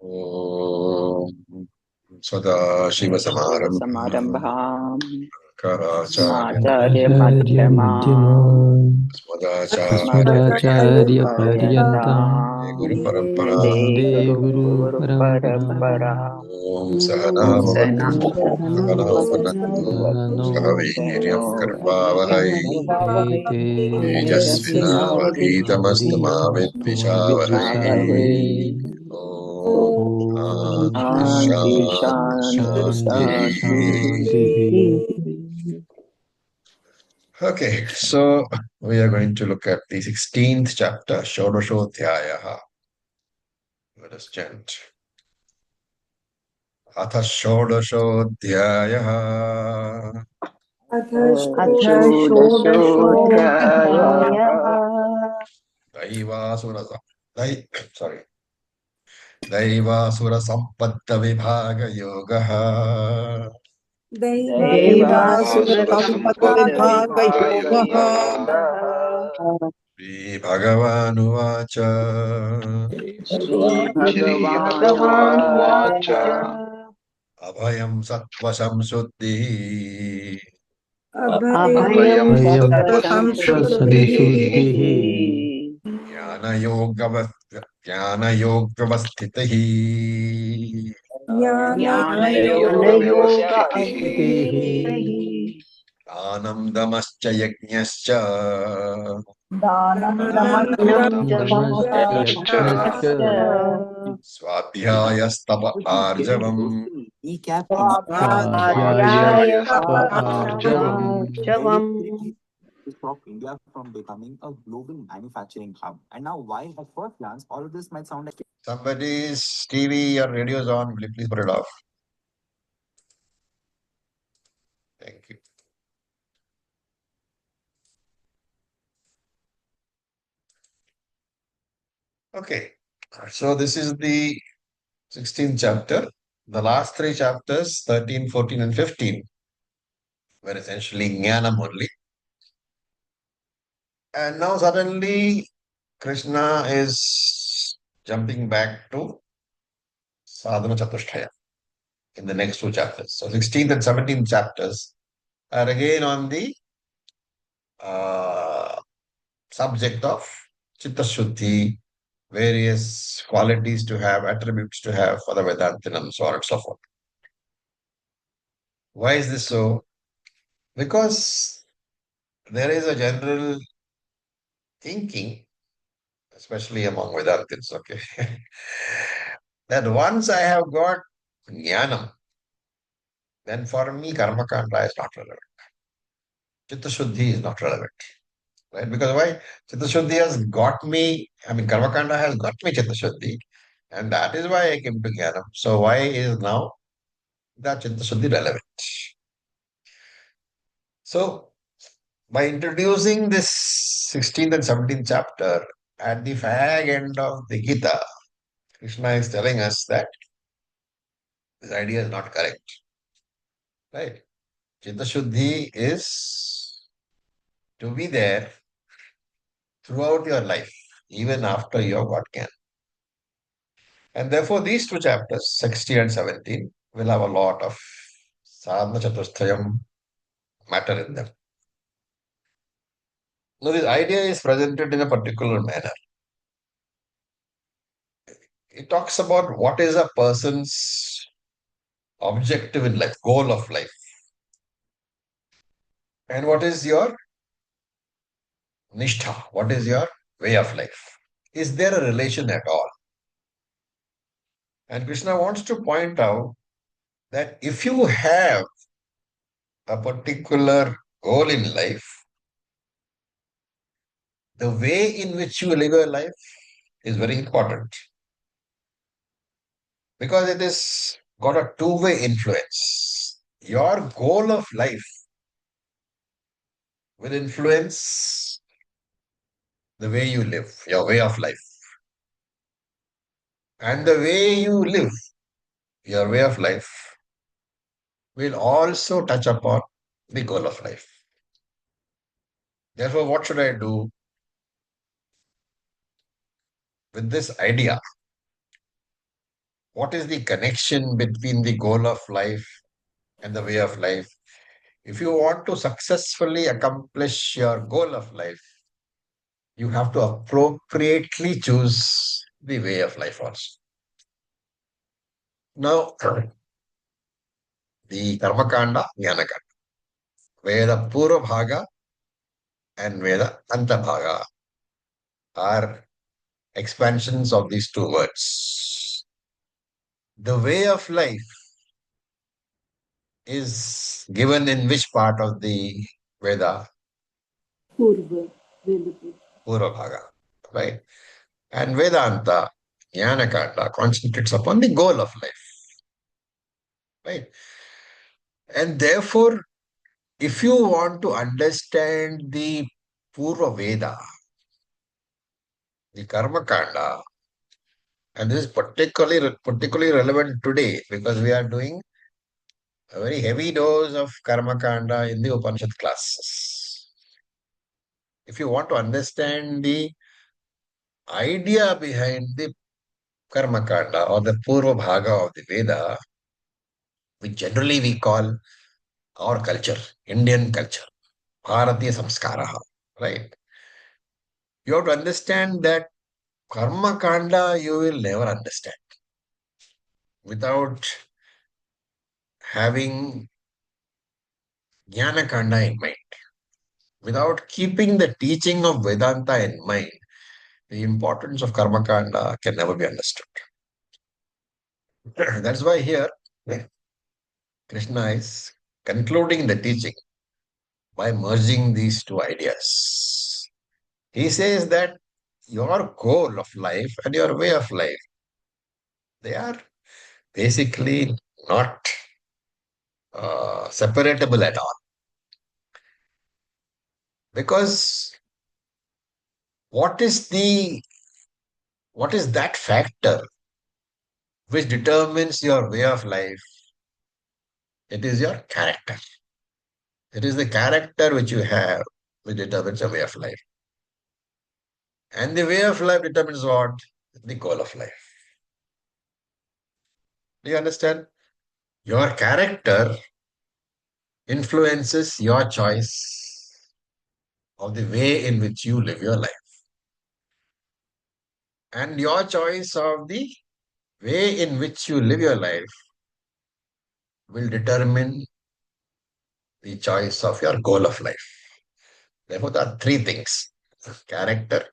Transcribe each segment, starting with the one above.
ॐ सदाशिवसमारम्भाम् शिवसमारम्भाम् आचार्यमध्यमाम् आचार्यमध्यमाम् अस्मदाचार्यपर्यन्ताम् अस्मदाचार्यपर्यन्ताम् गुरुपरम्परा वन्दे वन्दे गुरुपरम्परा गुरुपरम्पराम् ॐ सहना भवतु सहना सहनौ भवतु भुनक्तु सहनौ सह सहनो वीर्यं कर्वावहै वरवहै भुनक्तेते तेजस्विनावधीतमस्तु मा तेजस्विनावधीतमस्तु मा विद्विषावहै विद्विषावहै ॐ ॐ शान्ति शान्ति शान्ति शान्तिः शान्तिः शान्तिः Okay, so we are going to look at the 16th chapter, Shodashodhyayaha. Let us chant. अथ षोडशोऽध्यायः अथ अथ षोडशोऽध्यायः षोडशोऽध्यायः दैवासुरस दै sorry दैवासुरसम्पद्दविभागयोगः दैवासुरसम्पद्विभागयोगः दैवासुरसम्पद्विभागयोगः श्रीभगवानुवाच श्रीभगवानुवाच अभयं सत्त्वशं शुद्धिः अभयं अभयं अयं सत्त्वशं सत्त्वसंशुद्धिः सत्त्वसंशुद्धिः शुद्धिः ज्ञानयोगव्यवस्थितिः ज्ञानयोग ज्ञानयोगव्यवस्थितिः स्थितिः अवस्थितिः दानं दमश्च यज्ञश्च दानं दानं दमश्च दमश्च यज्ञश्च यज्ञश्च स्वाध्यायस्तप आर्जवम् स्वाध्यायस्तप स्वाध्यायस्तप आर्जवम् स्वाध्यायास्तपार्जवम् Somebody's TV or radio is on. Will you please put it off? Thank you. Okay. So this is the 16th chapter. The last three chapters, 13, 14, and 15, were essentially Jnanam only. And now suddenly Krishna is jumping back to Sadhana Chatushtaya in the next two chapters. So 16th and 17th chapters are again on the uh, subject of Chitta Shuddhi, various qualities to have, attributes to have for the Vedantinam, so on and so forth. Why is this so? Because there is a general thinking, especially among Vedantins, okay, that once I have got jnanam, then for me karmakanda is not relevant. Chitta Shuddhi is not relevant. Right? Because why? Chitta Shuddhi has got me, I mean, karmakanda has got me Chitta Shuddhi, and that is why I came to jnanam. So why is now that Chitta Shuddhi relevant? So by introducing this 16th and 17th chapter at the fag end of the Gita, Krishna is telling us that this idea is not correct. Right? Chitta Shuddhi is to be there throughout your life, even after you have got Jnana. And therefore, these two chapters, 16 and 17, will have a lot of sadhana chatusthayam matter in them. Now, this idea is presented in a particular manner. It talks about what is a person's objective in life, goal of life, and what is your nishtha, what is your way of life. Is there a relation at all? And Krishna wants to point out that if you have a particular goal in life, the way in which you live your life is very important because it is got a two-way influence. Your goal of life will influence the way you live, your way of life. And the way you live, your way of life, will also touch upon the goal of life. Therefore, what should I do with this idea what is the connection between the goal of life and the way of life? If you want to successfully accomplish your goal of life, you have to appropriately choose the way of life also. Now, the Karmakanda, Jnanakanda, Veda Purva Bhaga and Veda Anta Bhaga are expansions of these two words. The way of life is given in which part of the Veda? Purva. Vedapurva. Purva Bhaga, right? And Vedanta, Jnanakanda, concentrates upon the goal of life, right? And therefore, if you want to understand the Purva Veda, the Karma Kanda, and this is particularly relevant today because we are doing a very heavy dose of Karma Kanda in the Upanishad classes. If you want to understand the idea behind the Karma Kanda or the Purva Bhaga of the Veda, which generally we call our culture, Indian culture, Bharatiya Samskara, right? You have to understand that Karma Kanda you will never understand without having Jnana Kanda in mind. Without keeping the teaching of Vedanta in mind, the importance of Karma Kanda can never be understood. That's why here Krishna is concluding the teaching by merging these two ideas. He says that your goal of life and your way of life, they are basically not separatable at all. Because what is that factor which determines your way of life? It is your character. It is the character which you have which determines your way of life. And the way of life determines what? The goal of life. Do you understand? Your character influences your choice of the way in which you live your life. And your choice of the way in which you live your life will determine the choice of your goal of life. Therefore, there are three things: character,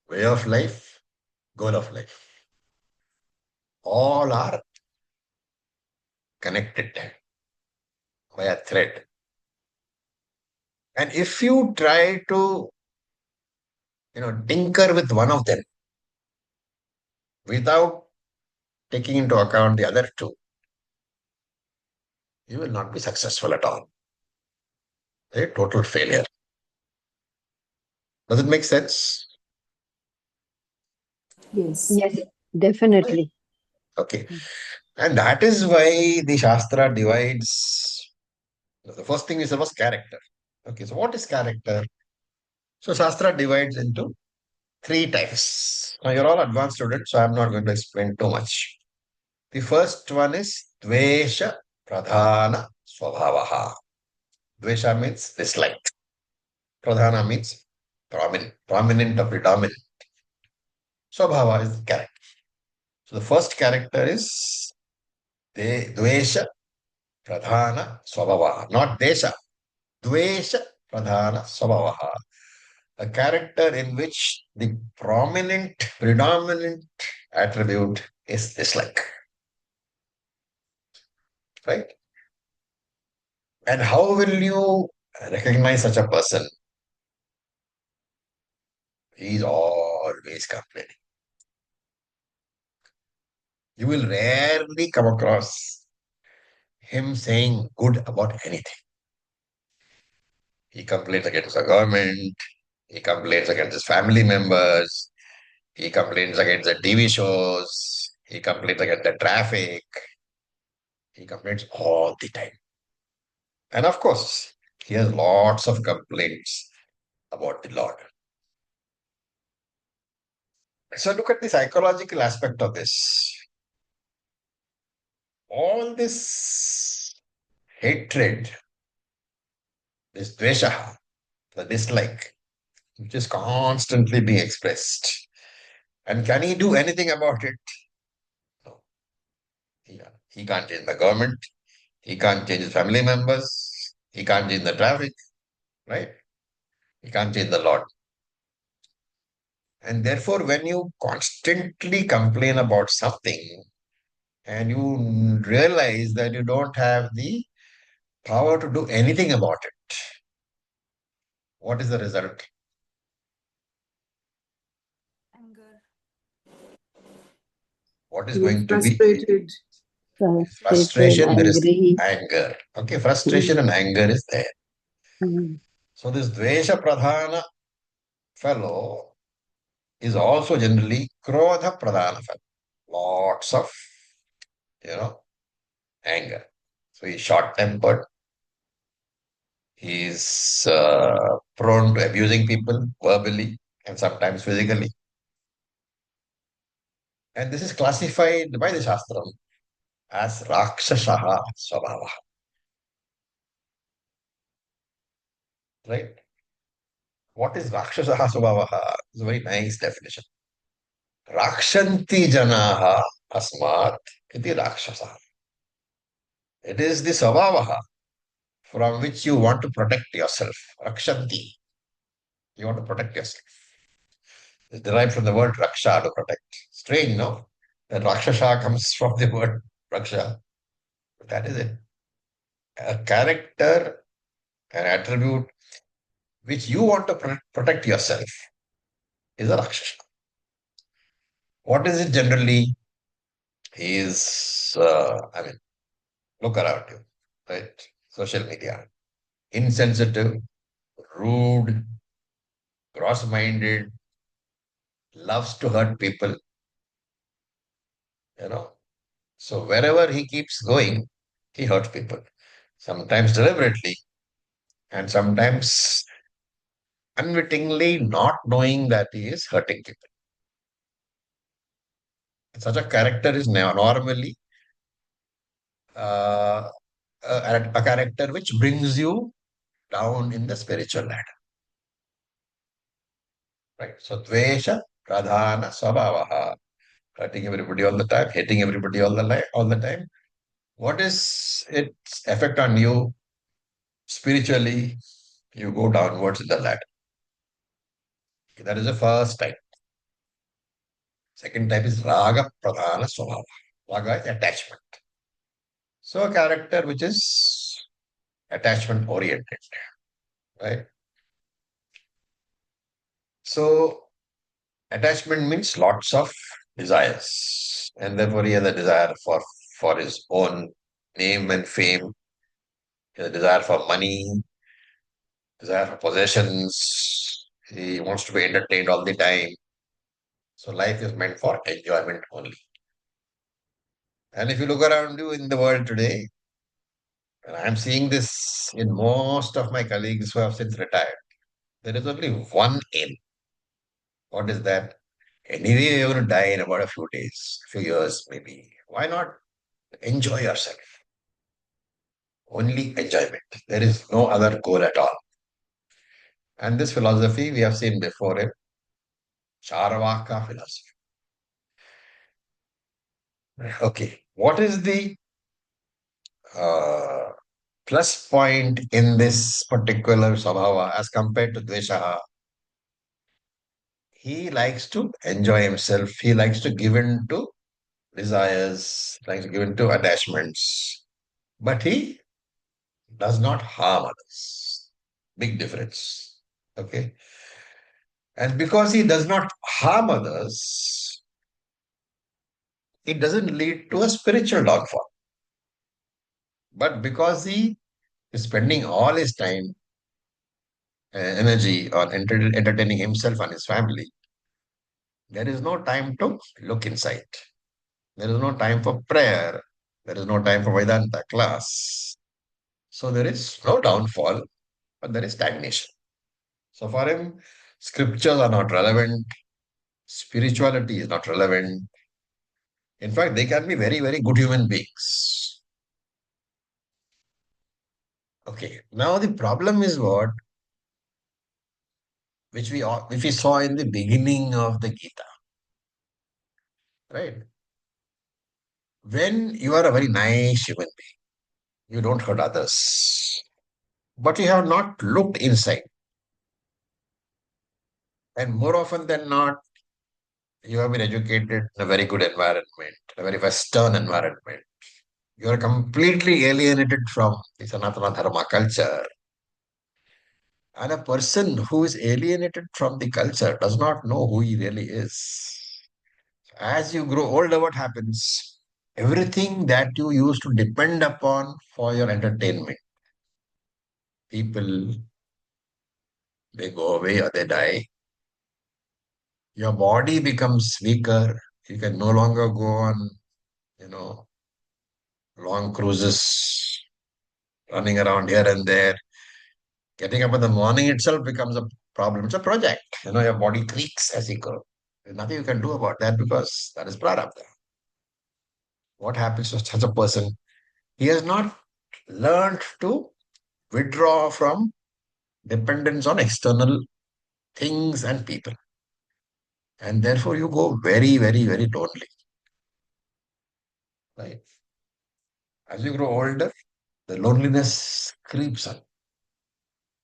way of life, goal of life. All are connected by a thread. And if you try to, tinker with one of them without taking into account the other two, you will not be successful at all. A total failure. Does it make sense? Yes. Yes, definitely. Okay. And that is why the Shastra divides. The first thing we said was character. Okay, so what is character? So Shastra divides into three types. Now you're all advanced students, so I'm not going to explain too much. The first one is Dvesha Pradhana Swabhavaha. Dvesha means dislike. Pradhana means prominent or predominant. Swabhava is the character. So the first character is Dvesha Pradhana Swabhavaha, not Desha. Dvesha Pradhana Swabhavaha. A character in which the predominant attribute is dislike. Right? And how will you recognize such a person? He is always complaining. You will rarely come across him saying good about anything. He complains against the government, he complains against his family members, he complains against the TV shows, he complains against the traffic, he complains all the time. And of course, he has lots of complaints about the Lord. So look at the psychological aspect of this. all this hatred, this dvesha, the dislike, which is constantly being expressed. And can he do anything about it? No. He can't change the government. He can't change his family members. He can't change the traffic, right? He can't change the Lord. And therefore, when you constantly complain about something and you realize that you don't have the power to do anything about it, what is the result? Anger. What is You are going to be? frustrated. Frustrated, Frustration, there is angry. anger. Okay, frustration and anger is there. Mm. So this Dvesha Pradhana fellow is also generally Krodha Pradhana fellow. Lots of, anger. So he's short-tempered. He's prone to abusing people verbally and sometimes physically. And this is classified by the Shastram as Rakshashaha Swabhava. Right? What is Rakshashaha Swabhava? It's a very nice definition. Rakshanti Janaha Asmat iti Rakshasa. It is the Swabhava from which you want to protect yourself. Rakshanti. You want to protect yourself. It's derived from the word Raksha, to protect. Strange, no? That Rakshasa comes from the word Raksha. But that is it. A character, an attribute which you want to protect yourself is a Rakshasa. What is it generally? Is, look around you, right? Social media. Insensitive, rude, cross-minded, loves to hurt people, you know. So wherever he keeps going, he hurts people. Sometimes deliberately, and sometimes unwittingly, not knowing that he is hurting people. Such a character is normally uh, a character which brings you down in the spiritual ladder. Right? So, Dvesha, Pradhana, Swabhavaha, hurting everybody all the time, hating everybody all the time. What is its effect on you spiritually? You go downwards in the ladder. That is the first type. Second type is Raga Pradhana Swabhava. Raga is attachment. So a character which is attachment oriented, right? So attachment means lots of desires, and therefore he has a desire for his own name and fame, he has a desire for money, desire for possessions. He wants to be entertained all the time. So life is meant for enjoyment only. And if you look around you in the world today, and I'm seeing this in most of my colleagues who have since retired, there is only one aim. What is that? Anyway, you're going to die in about a few days, few years maybe. Why not enjoy yourself? Only enjoyment. There is no other goal at all. And this philosophy we have seen before in Charvaka philosophy. Okay. What is the uh, plus point in this particular Sabhava as compared to Dveshaha? He likes to enjoy himself. He likes to give in to desires, likes to give in to attachments. But he does not harm others. Big difference. Okay. And because he does not harm others, it doesn't lead to a spiritual downfall. But because he is spending all his time, energy on entertaining himself and his family, there is no time to look inside. There is no time for prayer. There is no time for Vedanta class. So there is no downfall, but there is stagnation. So for him, scriptures are not relevant. Spirituality is not relevant. In fact, they can be very, very good human beings. Okay, now the problem is what? Which we saw in the beginning of the Gita, right? When you are a very nice human being, you don't hurt others, but you have not looked inside. And more often than not, you have been educated in a very good environment, a very Western environment. You are completely alienated from the Sanatana Dharma culture. And a person who is alienated from the culture does not know who he really is. As you grow older, what happens? Everything that you used to depend upon for your entertainment, people, they go away or they die. Your body becomes weaker. You can no longer go on, you know, long cruises, running around here and there. Getting up in the morning itself becomes a problem. It's a project. Your body creaks as you go. There's nothing you can do about that because that is prarabdha. What happens to such a person? He has not learned to withdraw from dependence on external things and people. And therefore, you go very, very, very lonely. Right? As you grow older, the loneliness creeps on.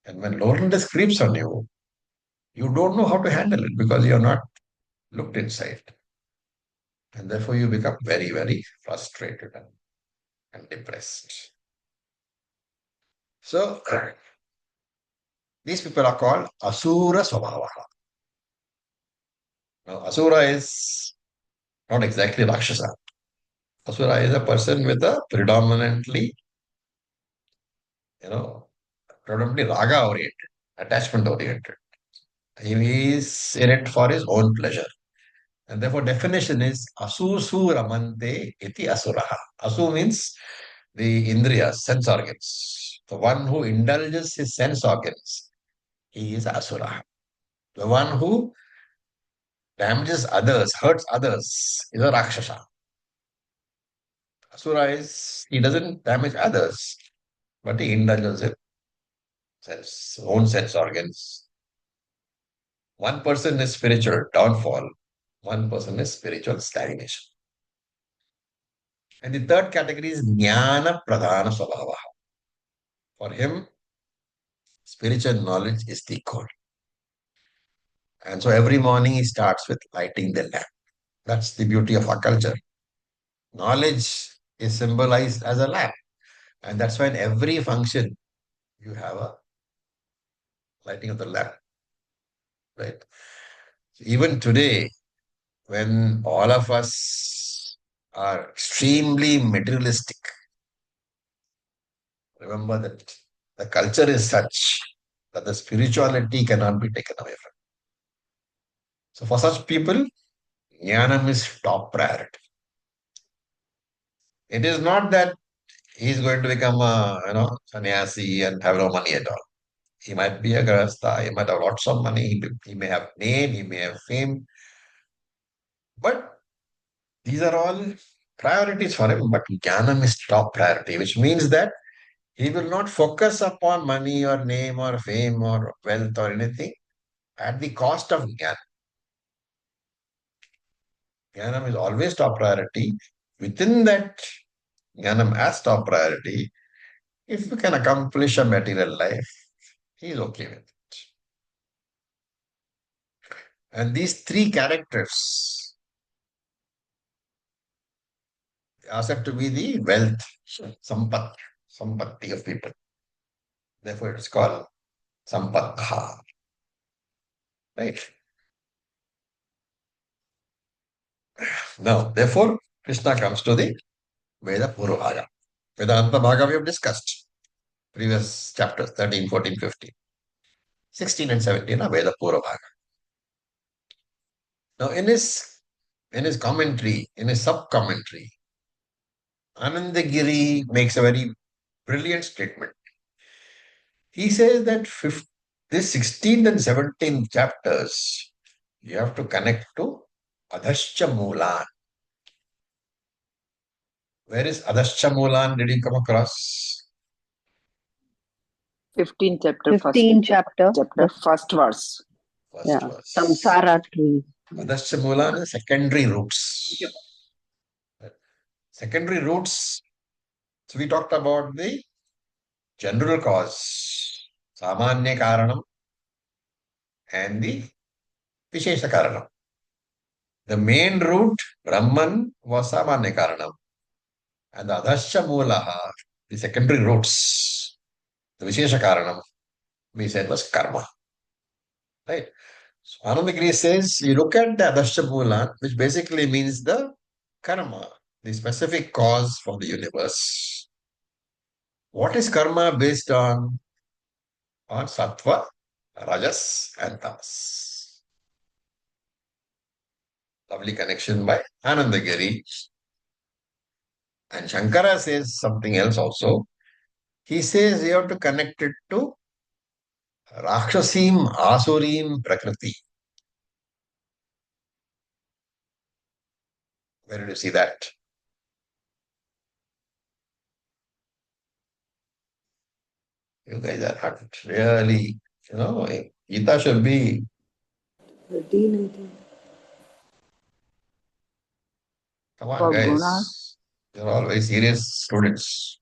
And when loneliness creeps on you, you don't know how to handle it because you have not looked inside. And therefore, you become very, very frustrated and depressed. So, these people are called Asura Swabhavaha. Now, Asura is not exactly Rakshasa. Asura is a person with a predominantly raga oriented, attachment oriented. He is in it for his own pleasure. And therefore, definition is Asusu Ramante iti Asuraha. Asu means the Indriyas, sense organs. The one who indulges his sense organs, he is Asura. The one who damages others, hurts others, is a Rakshasa. Asura is, he doesn't damage others, but he indulges in own sense organs. One person is spiritual downfall, one person is spiritual stagnation. And the third category is Jnana Pradhana Swabhava. For him, spiritual knowledge is the goal. And so every morning he starts with lighting the lamp. That's the beauty of our culture. Knowledge is symbolized as a lamp. And that's why in every function you have a lighting of the lamp. Right? Even today, when all of us are extremely materialistic, remember that the culture is such that the spirituality cannot be taken away from. So for such people, jnanam is top priority. It is not that he is going to become a sannyasi and have no money at all. He might be a grahastha, he might have lots of money, he may have name, he may have fame, but these are all priorities for him. But jnanam is top priority, which means that he will not focus upon money or name or fame or wealth or anything at the cost of jnana. Jnanam is always top priority. Within that jnanam as top priority, if you can accomplish a material life, he is okay with it. And these three characters are said to be the wealth, sampatti of people. Therefore, it's called sampatha. Right? Now, therefore, Krishna comes to the Veda Purvabhaga. Vedanta Bhaga we have discussed. Previous chapters 13, 14, 15. 16 and 17 are Veda Purvabhaga. Now, in his commentary, in his sub-commentary, Anandagiri makes a very brilliant statement. He says that this 16th and 17th chapters, you have to connect to Adhascha Moolan. Where is Adhascha Moolan? Did you come across? 15 chapter, 15 chapter. chapter, first verse. First Yeah. verse. Samsara tree. Adasya Mula is secondary roots. Secondary roots. So we talked about the general cause, Samanya Karanam, and the Vishesha Karanam. The main root, Brahman, was Samanya Karanam. And the Adasya Mulaha, the secondary roots, the Vishesha Karanam, we said was karma. Right? So Anandagiri says, you look at the Adasya Mula, which basically means the karma, the specific cause for the universe. What is karma based on? On sattva, rajas, and tamas. Lovely connection by Anandagiri. And Shankara says something else also. He says you have to connect it to Rakshasim Asurim Prakriti. Where did you see that? You guys are not really, Gita should be 13, I think. Come on, For guys. gunas. You're all very serious students.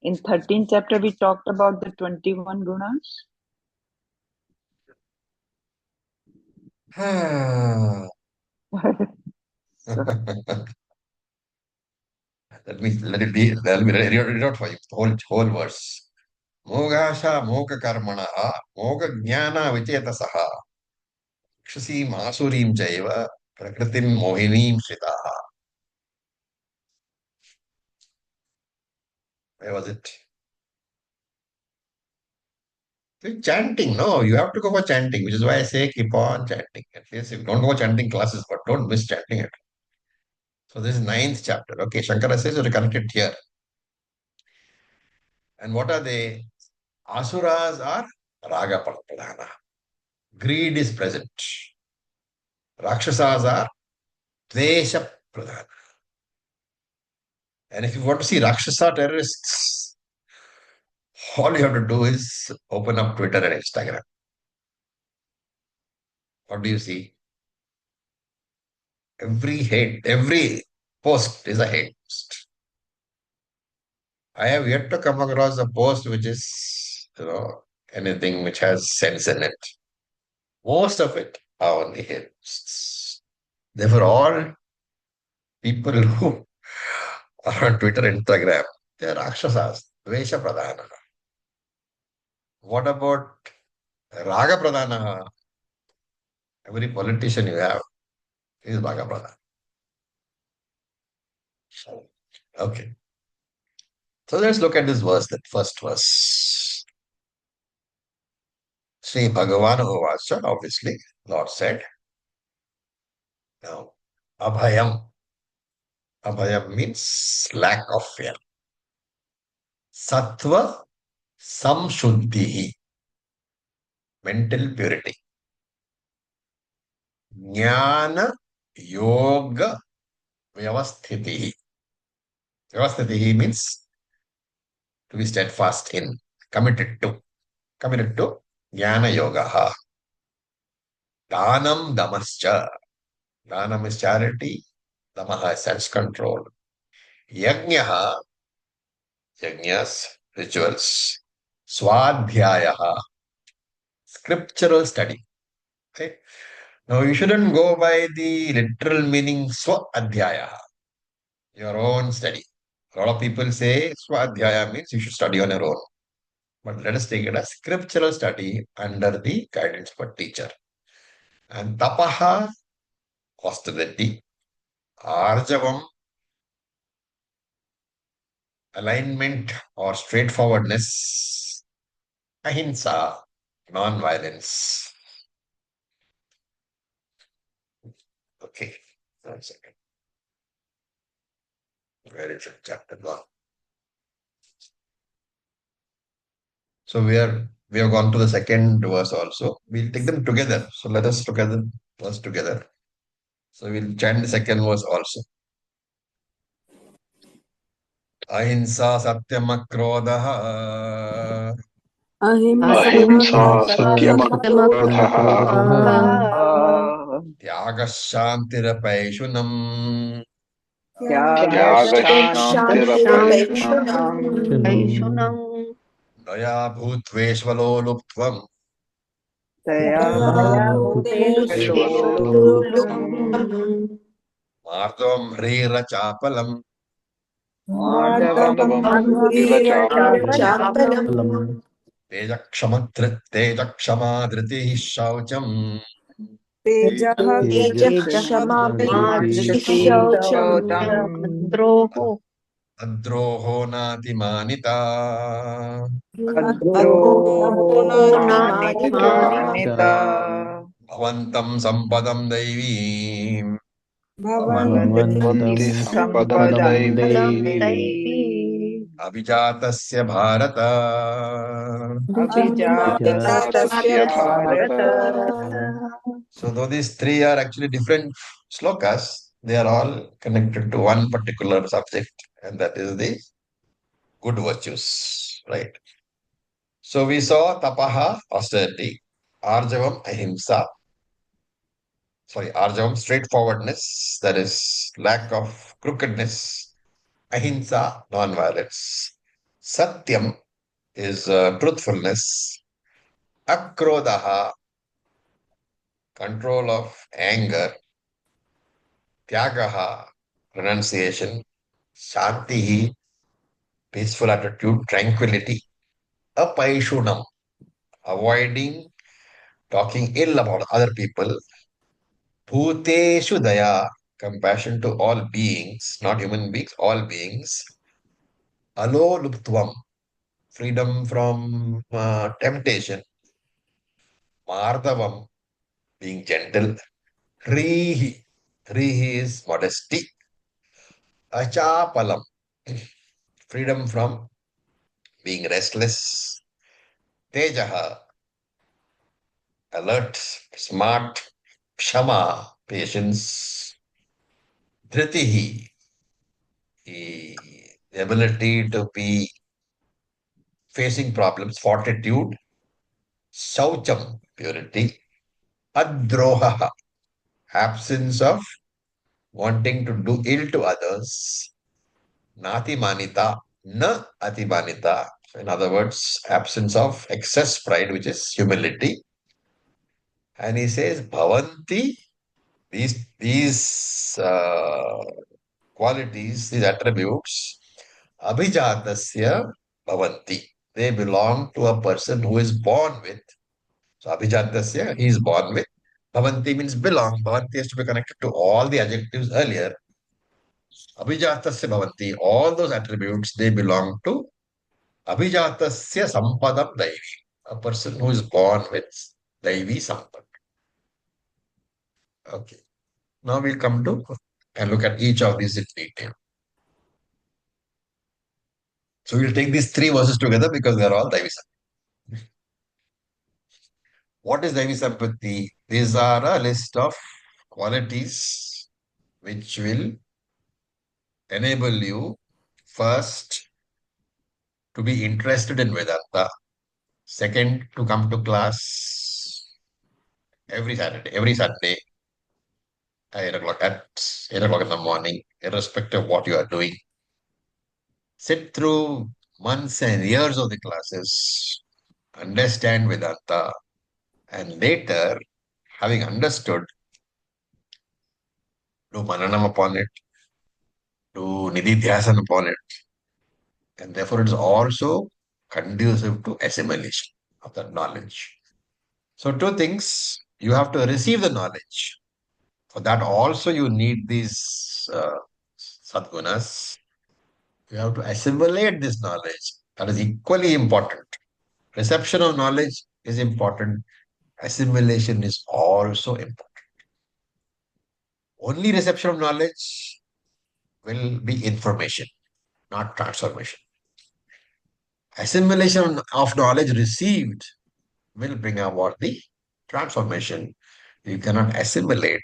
In 13th chapter, we talked about the 21 gunas. So, let me read it out for you. Whole verse. Mogasha moga karmanaha moga jnana vichetasaha kshasim asurim jaiva prakritim mohinim shritaha. Where was it? Chanting, no, you have to go for chanting, which is why I say keep on chanting. At least if you don't go for chanting classes, but don't miss chanting it. So this is 9th chapter. Okay, Shankara says you have to connect it here. And what are they? Asuras are raga pradhana. Greed is present. Rakshasas are dvesha pradhana. And if you want to see Rakshasa terrorists, all you have to do is open up Twitter and Instagram. What do you see? Every post is a hate post. I have yet to come across a post which is, anything which has sense in it. Most of it are only hate posts. Therefore, all people who are on Twitter and Instagram, they are Rakshasas, Dvesha Pradhana. What about Raga Pradhana? Every politician you have is Raga Pradhana. Okay. So let's look at this verse, that first verse. Sri Bhagavan Uvacha, obviously, Lord said. Now, Abhayam. Abhayam means lack of fear. Sattva Samshuddhihi, mental purity. Jnana Yoga Vyavasthitihi. Vyavasthitihi means to be steadfast in, committed to Jnana Yoga. Dhanam Damascha. Dhanam is charity, Damaha is self-control. Yajnaha, yajnas, rituals. Swadhyayaha, scriptural study. Okay? Now you shouldn't go by the literal meaning swadhyaya, your own study. A lot of people say swadhyaya means you should study on your own. But let us take it as scriptural study under the guidance of a teacher. And tapaha, austerity. Arjavam, alignment or straightforwardness. Ahimsa, non-violence. Okay, 1 second. Where is it? Chapter 1. So we have gone to the second verse also. We'll take them together. So let us look at the verse together. So we'll chant the second verse also. अहिंसा सत्यमक्रोधः अहिंसा अहिंसा सत्यमक्रोधः सत्यमक्रोधः त्यागः शान्तिरपैशुनम् त्यागशान्तिरपैशुनम् ऐषुनं दया भूत्वेष्वलोलुप्त्वम् दया भूतेष्वलोलुप्त्वम् मार्दवम् ह्रीरचापलम् माधवम् वीरचापलम् तेजक्षमा धृतिः शौचम् तेजः तेजक्षमा धृतिः शौचम् द्रोहो अद्रोहो नातिमानिता अद्रोहो नातिमानिता भवन्तम् सम्पदम् दैवीम् भवन्ति सम्पदम् दैवी अभिजातस्य Bharat अभिजातस्य Bharat So though these three are actually different slokas, they are all connected to one particular subject, and that is the good virtues, right? So we saw tapaha, austerity, arjavam, ahimsa, arjavam, straightforwardness, that is lack of crookedness, ahimsa, non-violence, satyam is truthfulness, akrodaha, control of anger, tyagaha, renunciation, shantihi, peaceful attitude, tranquility, apaishunam, avoiding talking ill about other people, bhuteshu daya, compassion to all beings, not human beings, all beings, aloluptvam, freedom from temptation, mardavam, being gentle, hrihi, hrihi is modesty, achapalam, freedom from being restless, tejaha, alert, smart, kshama, patience, dhritihi, the ability to be facing problems, fortitude, shaucham, purity, adroha, absence of wanting to do ill to others, natimanita, na atimanita, in other words, absence of excess pride, which is humility. And he says, bhavanti, these qualities, these attributes, abhijatasya bhavanti. They belong to a person who is born with. So abhijatasya, he is born with. Bhavanti means belong. Bhavanti has to be connected to all the adjectives earlier. Abhijatasya bhavanti, all those attributes, they belong to abhijatasya sampadam daivi, a person who is born with daivi sampad. Okay. Now we'll come to and look at each of these in detail. So we'll take these three verses together because they are all Daivi Sampatti. What is Daivi Sampatti? These are a list of qualities which will enable you first to be interested in Vedanta, second to come to class every Saturday at 8 o'clock in the morning, irrespective of what you are doing. Sit through months and years of the classes, understand Vedanta, and later, having understood, do mananam upon it, do nididhyasan upon it, and therefore it is also conducive to assimilation of that knowledge. So two things, you have to receive the knowledge. For that also you need these sadgunas. You have to assimilate this knowledge. That is equally important. Reception of knowledge is important. Assimilation is also important. Only reception of knowledge will be information, not transformation. Assimilation of knowledge received will bring about the transformation. You cannot assimilate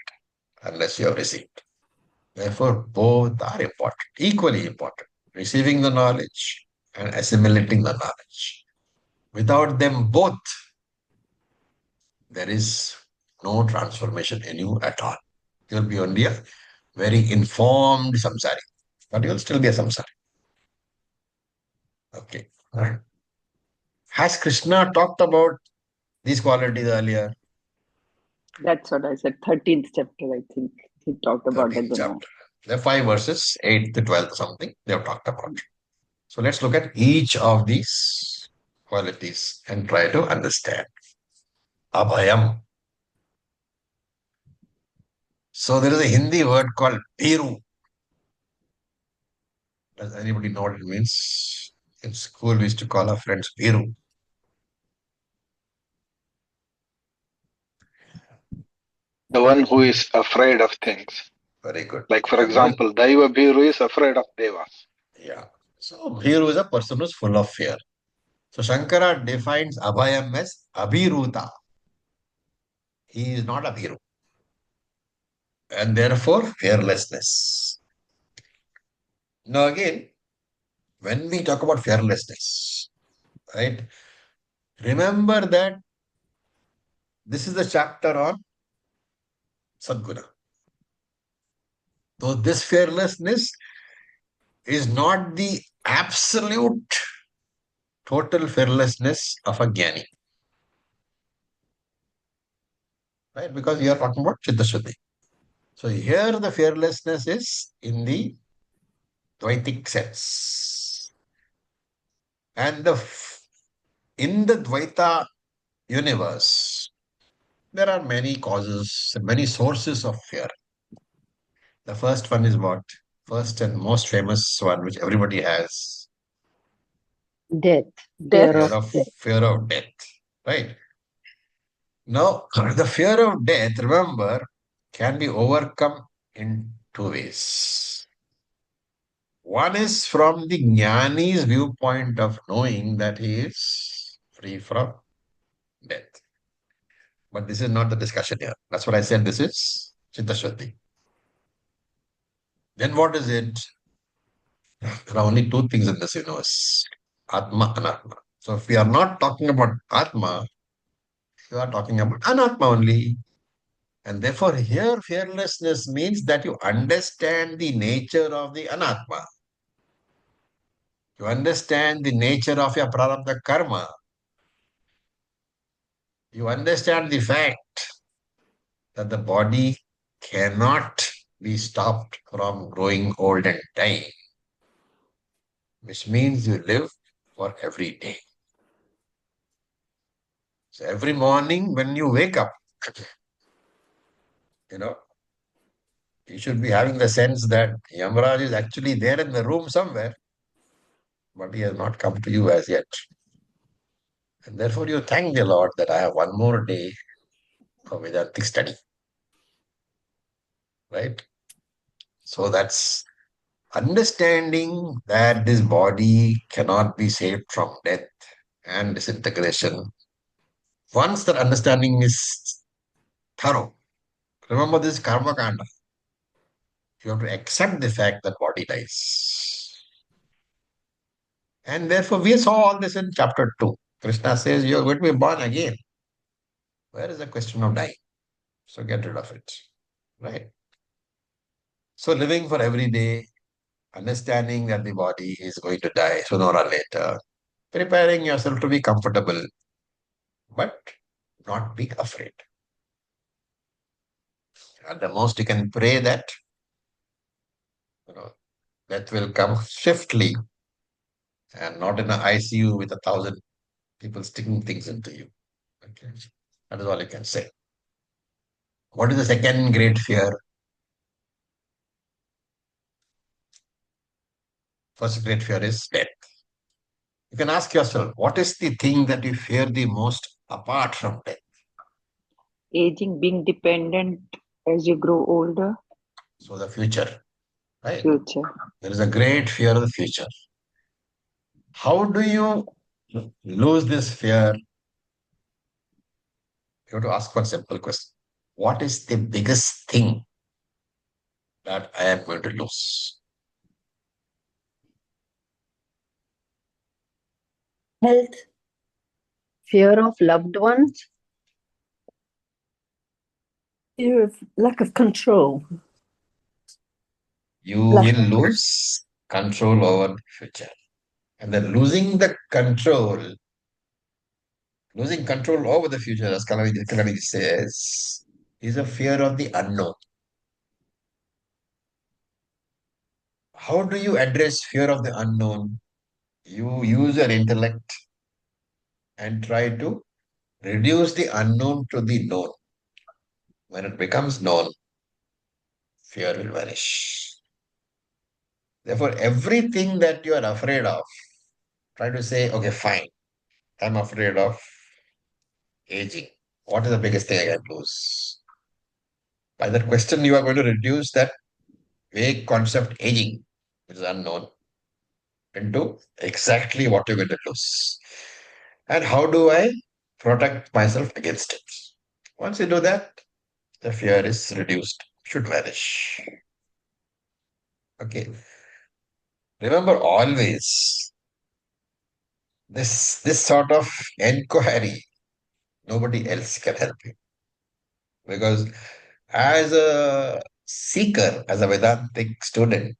unless you have received. Therefore, both are important, equally important. receiving the knowledge and assimilating the knowledge. Without them both, there is no transformation in you at all. You'll be only a very informed samsari, but you'll still be a samsari. Okay. Right. Has Krishna talked about these qualities earlier? That's what I said. 13th chapter, I think. He talked about 13th it. chapter. There are 5 verses, 8th to 12th something, they have talked about. So let's look at each of these qualities and try to understand. Abhayam. So there is a Hindi word called Biru. Does anybody know what it means? In school, we used to call our friends Biru. The one who is afraid of things. Very good. Like, for And what is- example, Daiva Biru is afraid of Devas. Yeah. So Bhiru is a person who's full of fear. So Shankara defines Abhayam as Abhiruta. He is not a Bhiru. And therefore fearlessness. Now again, when we talk about fearlessness, right? Remember that this is the chapter on Sadguna. So this fearlessness is not the absolute total fearlessness of a jnani. Right? Because we are talking about Chitta-Shuddhi. So here the fearlessness is in the Dvaitic sense. And in the Dvaita universe, there are many causes, many sources of fear. The first one is what? First and most famous one, which everybody has. Death. Death. Fear of death. Right? Now, the fear of death, remember, can be overcome in 2 ways. One is from the jnani's viewpoint of knowing that he is free from death. But this is not the discussion here. That's what I said. This is Chitta-Shuddhi. Then what is it? There are only 2 things in this universe. Atma, Anatma. So if we are not talking about Atma, you are talking about Anatma only. And therefore here fearlessness means that you understand the nature of the Anatma. You understand the nature of your prarabdha karma. You understand the fact that the body cannot be stopped from growing old and dying, which means you live for every day. So every morning when you wake up, you should be having the sense that Yamaraj is actually there in the room somewhere, but he has not come to you as yet. And therefore you thank the Lord that I have one more day of Vedantic study. Right? So that's understanding that this body cannot be saved from death and disintegration. Once that understanding is thorough, remember this karma kanda. You have to accept the fact that body dies. And therefore we saw all this in chapter 2. Krishna says you are going to be born again. Where is the question of dying? So get rid of it. Right? So living for every day, understanding that the body is going to die sooner or later, preparing yourself to be comfortable, but not be afraid. At the most, you can pray that death will come swiftly and not in an ICU with 1,000 people sticking things into you. Okay. That is all you can say. What is the second great fear? First great fear is death. You can ask yourself, what is the thing that you fear the most apart from death? Aging, being dependent as you grow older. So the future, right? Future. There is a great fear of the future. How do you lose this fear? You have to ask one simple question. What is the biggest thing that I am going to lose? Health. Fear of loved ones. Fear of lack of control. You Lack will of lose control over the future. And then losing control over the future, as Kalaviji says, is a fear of the unknown. How do you address fear of the unknown? You use your intellect and try to reduce the unknown to the known. When it becomes known, fear will vanish. Therefore, everything that you are afraid of, try to say, okay, fine, I'm afraid of aging. What is the biggest thing I can lose? By that question, you are going to reduce that vague concept aging, which is unknown, into exactly what you're going to lose. And how do I protect myself against it? Once you do that, the fear is reduced, should vanish. Okay. Remember always this sort of inquiry, nobody else can help you. Because as a seeker, as a Vedantic student,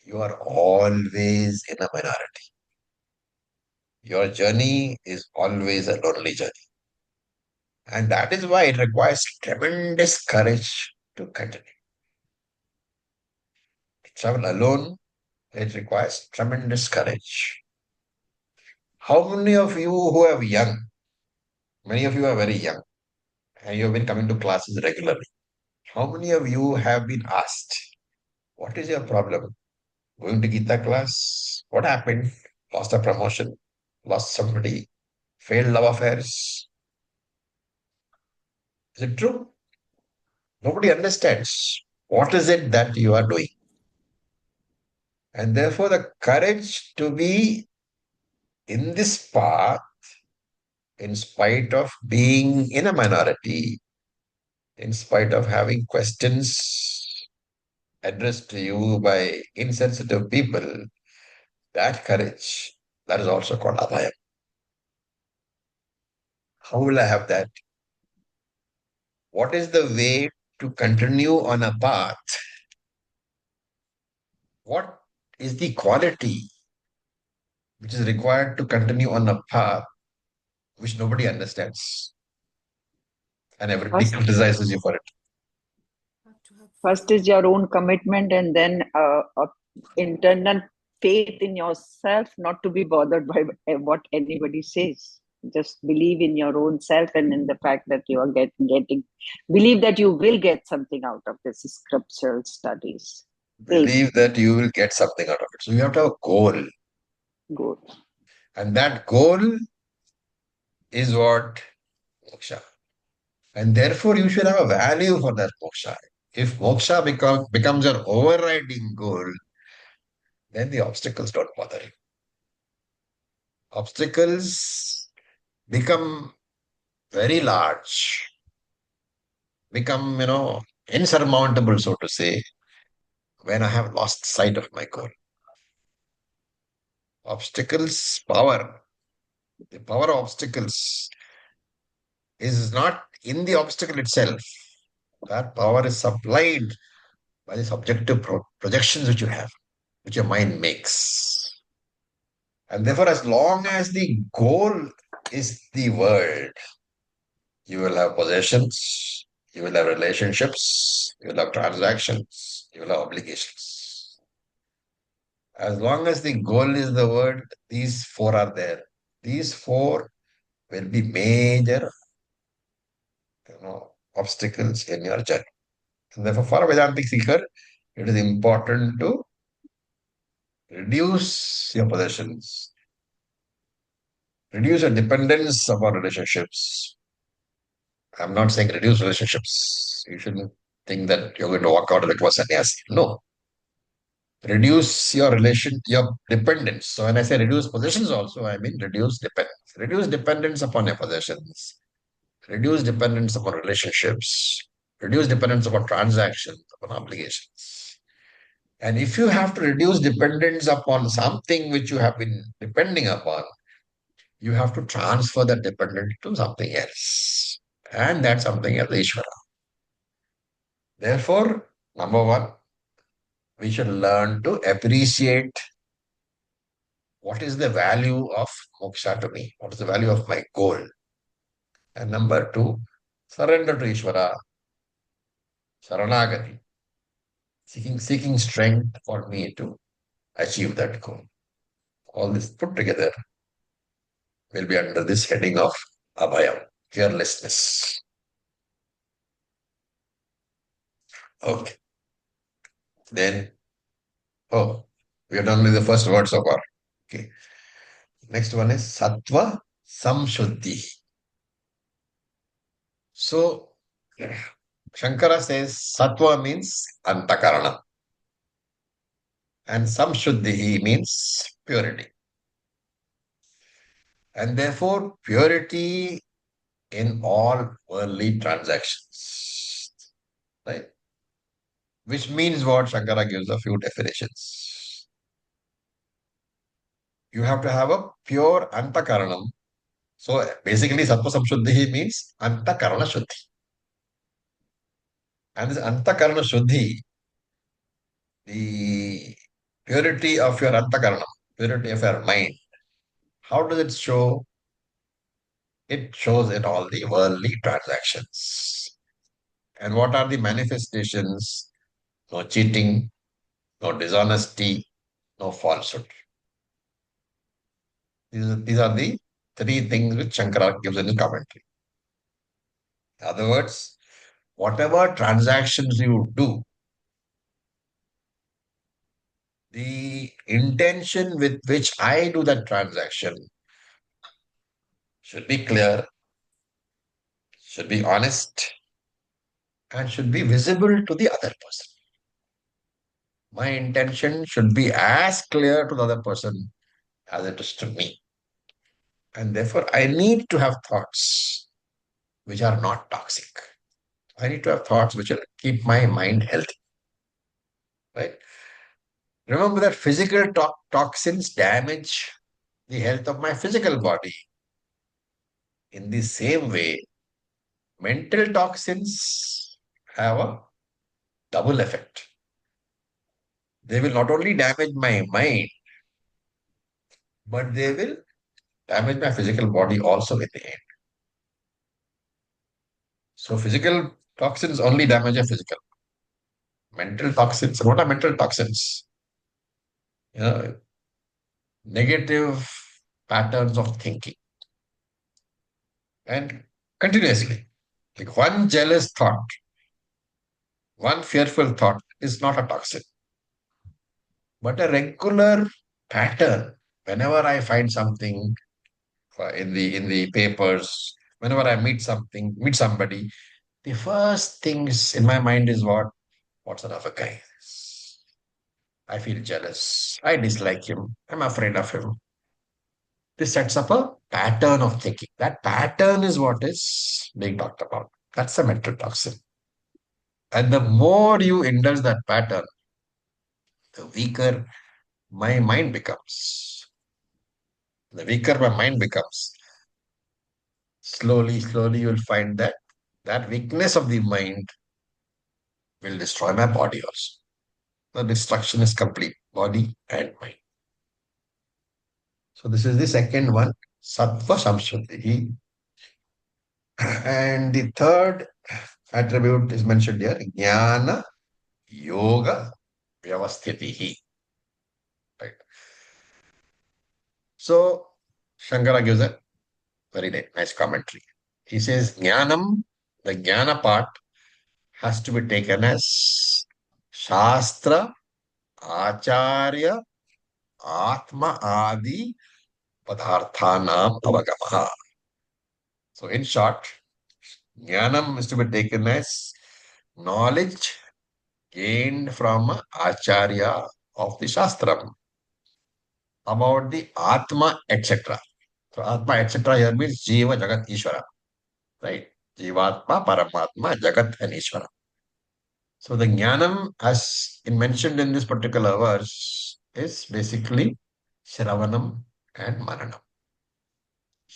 you are always in a minority. Your journey is always a lonely journey. And that is why it requires tremendous courage to continue. To travel alone, it requires tremendous courage. How many of you who are young, many of you are very young, and you have been coming to classes regularly. How many of you have been asked, what is your problem? Going to Gita class? What happened? Lost a promotion? Lost somebody? Failed love affairs? Is it true? Nobody understands. What is it that you are doing? And therefore, the courage to be in this path, in spite of being in a minority, in spite of having questions addressed to you by insensitive people, that courage, that is also called abhaya. How will I have that? What is the way to continue on a path? What is the quality which is required to continue on a path which nobody understands? And everybody First, criticizes you for it. first is your own commitment, and then internal faith in yourself, not to be bothered by what anybody says. Just believe in your own self and in the fact that you are getting, believe that you will get something out of this scriptural studies. Believe that you will get something out of it. So you have to have a goal. Good. And that goal is what? Moksha. And therefore you should have a value for that moksha. If moksha becomes your overriding goal, then the obstacles don't bother you. Obstacles become very large, become, insurmountable, so to say, when I have lost sight of my goal. Obstacles, power. The power of obstacles is not in the obstacle itself. That power is supplied by the subjective projections which you have, which your mind makes. And therefore, as long as the goal is the world, you will have possessions, you will have relationships, you will have transactions, you will have obligations. As long as the goal is the world, these four are there. These four will be major, obstacles in your journey. And therefore, for a Vedantic seeker, it is important to reduce your possessions, reduce your dependence upon relationships. I'm not saying reduce relationships. You shouldn't think that you're going to walk out of it was sannyasi. No. Reduce your dependence. So when I say reduce possessions also, I mean reduce dependence. Reduce dependence upon your possessions. Reduce dependence upon relationships. Reduce dependence upon transactions, upon obligations. And if you have to reduce dependence upon something which you have been depending upon, you have to transfer that dependent to something else. And that something else is Ishvara. Therefore, number one, we should learn to appreciate what is the value of moksha to me, what is the value of my goal. And number two, surrender to Ishvara, Saranagati, seeking strength for me to achieve that goal. All this put together will be under this heading of abhayam, fearlessness. Okay. Then, we have done with the first word so far. Okay. Next one is sattva samshuddhi. So, Shankara says sattva means antakarana and samshuddhi means purity. And therefore, purity in all worldly transactions. Right? Which means what? Shankara gives a few definitions. You have to have a pure antakaranam. So basically, sattva samshuddhi means antakarana shuddhi. And this antakarana shuddhi, the purity of your antakaranam, purity of your mind, how does it show? It shows in all the worldly transactions. And what are the manifestations? No cheating, no dishonesty, no falsehood. These are the three things which Shankara gives in his commentary. In other words, whatever transactions you do, the intention with which I do that transaction should be clear, should be honest, and should be visible to the other person. My intention should be as clear to the other person as it is to me. And therefore, I need to have thoughts which are not toxic. I need to have thoughts which will keep my mind healthy. Right? Remember that physical toxins damage the health of my physical body. In the same way, mental toxins have a double effect. They will not only damage my mind, but they will damage my physical body also in the end. So physical toxins only damage a physical. Mental toxins, what are mental toxins? Negative patterns of thinking. And continuously, like one jealous thought, one fearful thought is not a toxin. But a regular pattern, whenever I find something in the papers, whenever I meet somebody, the first things in my mind is what sort of a guy is. I feel jealous. I dislike him. I'm afraid of him. This sets up a pattern of thinking. That pattern is what is being talked about. That's a mental toxin. And the more you indulge that pattern, the weaker my mind becomes. The weaker my mind becomes, slowly, you'll find that that weakness of the mind will destroy my body also. The destruction is complete, body and mind. So this is the second one, sattva samshuddhi. And the third attribute is mentioned here, jnana yoga vyavasthitihi. Right. So Shankara gives a very nice commentary. He says jnanam, the jnana part has to be taken as shastra, acharya, atma adi padarthanam avagamaha. So in short, jnanam is to be taken as knowledge gained from acharya of the shastram about the atma, etc. So atma, etc. here means jiva, jagat, ishvara. Right? Jivatma, paramatma, jagat and ishvara. So the jnanam, as mentioned in this particular verse, is basically Shravanam and Maranam.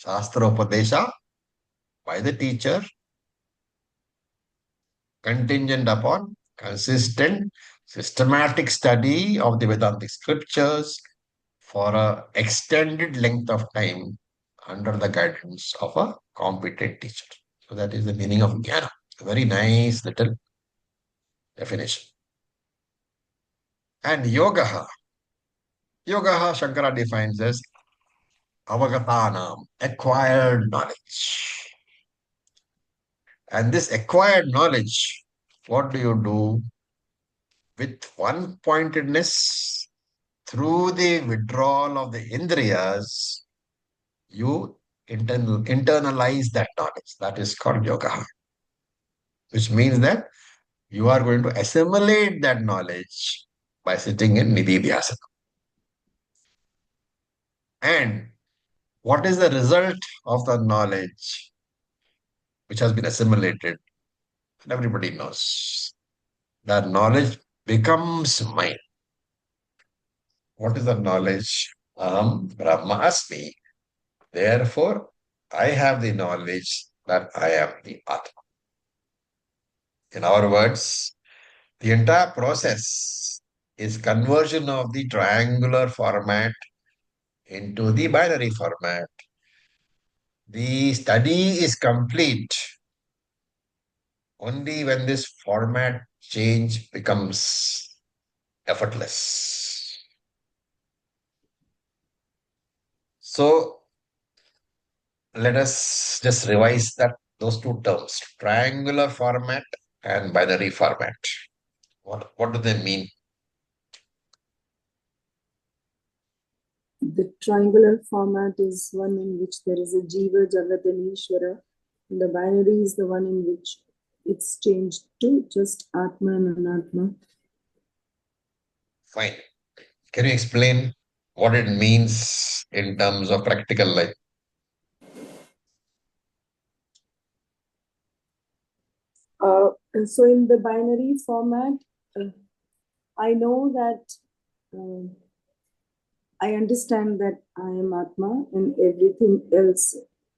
Shastra Upadesha by the teacher, contingent upon consistent, systematic study of the Vedantic scriptures for a extended length of time under the guidance of a competent teacher. So that is the meaning of jnana. A very nice little definition. And yogaha. Yogaha Shankara defines as avagatanam, acquired knowledge. And this acquired knowledge, what do you do? With one pointedness, through the withdrawal of the indriyas, you internalize that knowledge. That is called yoga, which means that you are going to assimilate that knowledge by sitting in nididhyasana. And what is the result of the knowledge which has been assimilated? And everybody knows. That knowledge becomes mine. What is the knowledge? Aham Brahmasmi. Therefore, I have the knowledge that I am the Atma. In our words, the entire process is conversion of the triangular format into the binary format. The study is complete only when this format change becomes effortless. So let us just revise those two terms, triangular format and binary format. What do they mean? The triangular format is one in which there is a Jiva, Jagat and Ishvara. And the binary is the one in which it's changed to just Atma and Anatma. Fine. Can you explain what it means in terms of practical life? So in the binary format, I know that I understand that I am Atma and everything else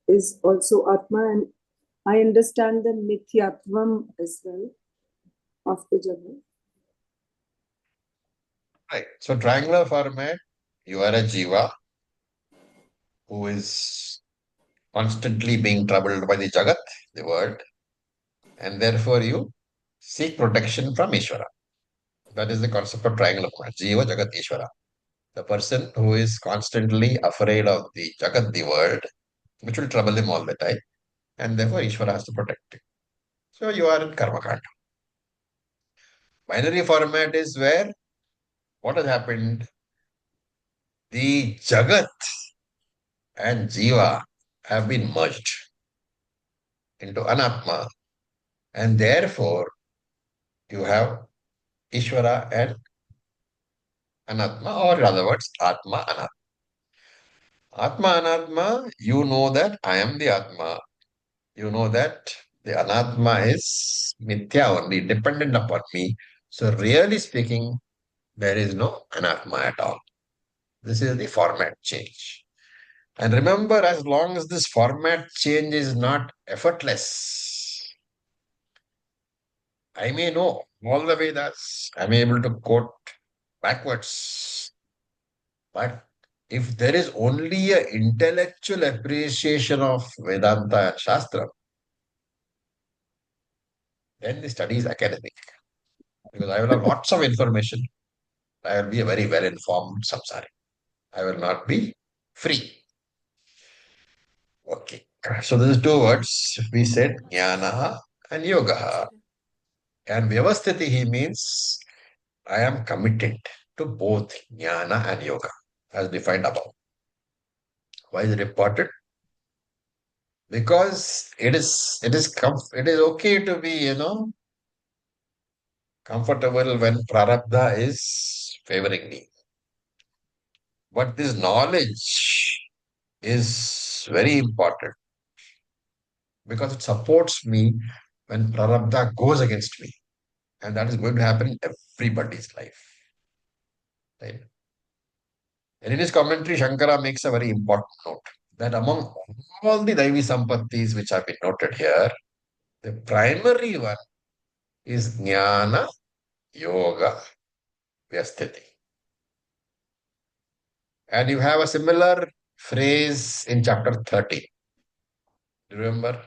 is also Atma, and I understand the Mithyatvam as well of the Jagat. Right. So triangular format, you are a jiva who is constantly being troubled by the Jagat, the world, and therefore you seek protection from Ishvara. That is the concept of triangular format, Jiva, Jagat, Ishvara. The person who is constantly afraid of the Jagat, the world, which will trouble him all the time, and therefore Ishvara has to protect him. So you are in Karma Kanda. Binary format is where what has happened? The Jagat and Jiva have been merged into Anatma, and therefore you have Ishvara and Anatma, or in other words, Atma, Anatma. Atma, Anatma, you know that I am the Atma. You know that the Anatma is Mithya only, dependent upon me. So, really speaking, there is no Anatma at all. This is the format change. And remember, as long as this format change is not effortless, I may know all the Vedas, I may be able to quote backwards. But if there is only an intellectual appreciation of Vedanta and Shastra, then the study is academic. Because I will have lots of information. I will be a very well informed samsari. I will not be free. Okay. So these two words we said jnana and yoga. And vyavasthitihi means I am committed to both jnana and yoga as defined above. Why is it important? Because it is okay to be, comfortable when prarabdha is favoring me. But this knowledge is very important because it supports me when prarabdha goes against me. And that is going to happen in everybody's life. Right? And in his commentary, Shankara makes a very important note. that among all the Daivi Sampattis which have been noted here, the primary one is Jnana Yoga Vyasthiti. And you have a similar phrase in chapter 30. Do you remember?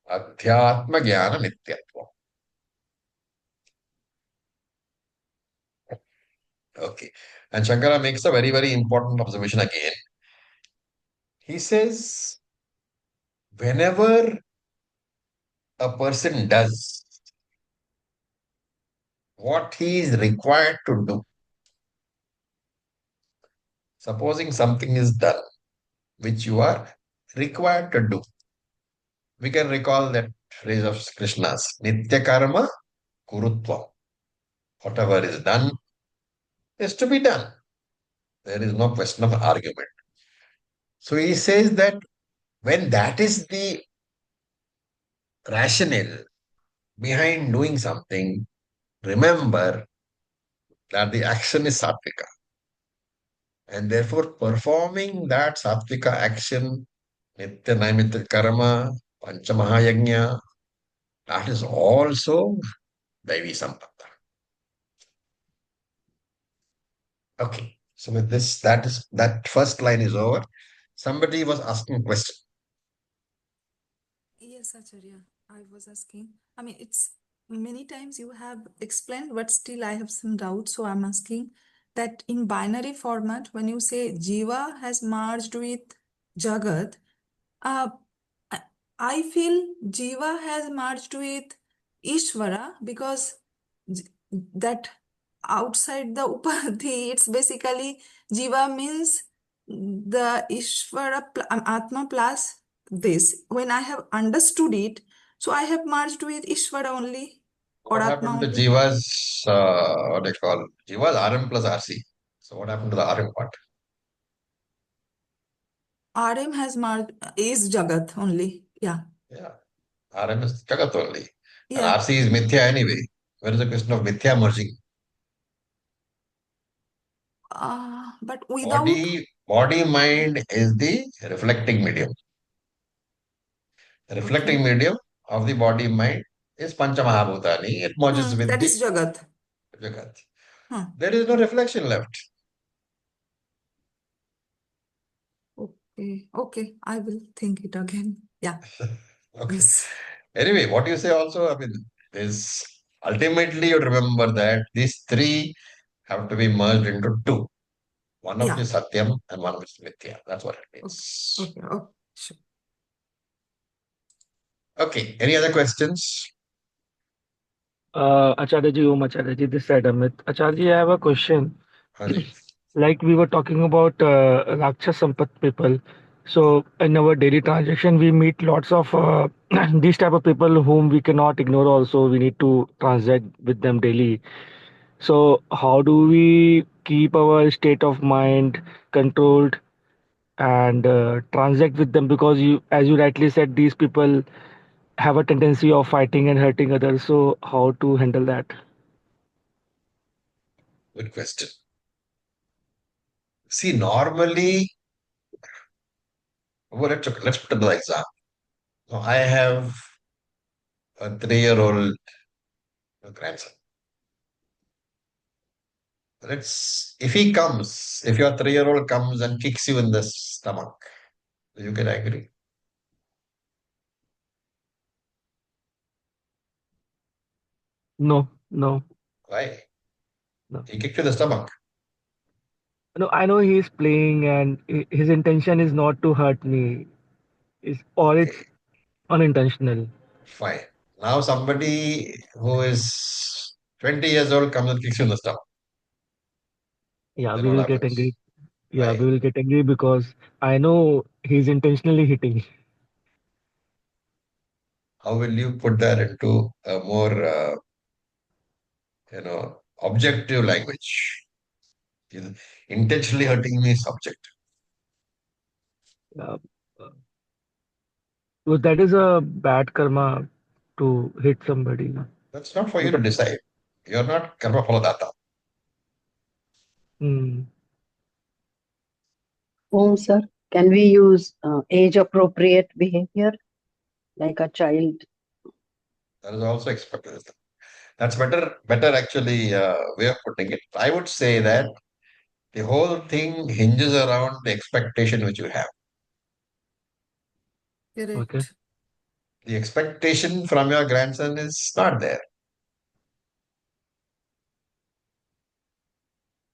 Adhyatma Jnana Nityatva. Okay. And Shankara makes a very, very important observation again. He says, whenever a person does what he is required to do, supposing something is done which you are required to do, we can recall that phrase of Krishna's Nitya Karma Kurutva. Whatever is done is to be done. There is no question of argument. So he says that when that is the rationale behind doing something, remember that the action is sattvika. And therefore, performing that sattvika action, nitya naimitya karma, panchamahayagnya, that is also Daivi Sampatta. Okay. So with this, that first line is over. Somebody was asking a question. Yes, Acharya, I was asking. I mean, it's many times you have explained, but still I have some doubts. So I'm asking that in binary format, when you say Jiva has merged with Jagat, uh, I I feel Jiva has merged with Ishvara because that outside the Upadhi, it's basically Jiva means the Ishvara Atma plus this. When I have understood it, so I have merged with Ishvara only or What Atma happened to only. Jiva's, what they call, Jiva's RM plus RC? So what happened to the RM part? RM has merged is Jagat only. Yeah. Yeah. RM is Jagat only. And Yeah. RC is Mithya anyway. Where is the question of Mithya merging? But without Body mind is the reflecting medium. The reflecting medium of the body mind is Panchamahabhutani. It merges with that the is Jagat. Jagat. Huh. There is no reflection left. Okay, I will think it again. Yeah. Okay. Yes. Anyway, what you say also, I mean, is ultimately you remember that these three have to be merged into two. One of Yeah. which is Satyam and one of which is Mithya. That's what it means. Okay, sure. Okay. Any other questions? Acharya ji, Om Acharya ji, this side Amit. Acharya ji, I have a question. Haji. Like we were talking about Rakshas Sampat people. So in our daily transaction, we meet lots of these type of people whom we cannot ignore. Also, we need to transact with them daily. So how do we keep our state of mind controlled and transact with them? Because you, as you rightly said, these people have a tendency of fighting and hurting others. So how to handle that? Good question. See, normally, well, let's put another example. Now, I have a 3-year-old grandson. If your 3-year-old comes and kicks you in the stomach, you can agree. No. Why? No. He kicked you in the stomach. No, I know he's playing and his intention is not to hurt me. It's Okay, unintentional. fine. Now somebody who is 20 years old comes and kicks you in the stomach. Yeah, Then we what will get angry. happens? Yeah, Why? we will get angry because I know he's intentionally hitting. How will you put that into a more, objective language? Intentionally hurting me is subjective. Uh, so that is a bad karma to hit somebody. That's not for you to decide. You're not karma phaladata. Hmm. Om, sir. Can we use age-appropriate behavior, like a child? That is also expected. That's better actually way of putting it. I would say that the whole thing hinges around the expectation which you have. Okay. Correct. The expectation from your grandson is not there.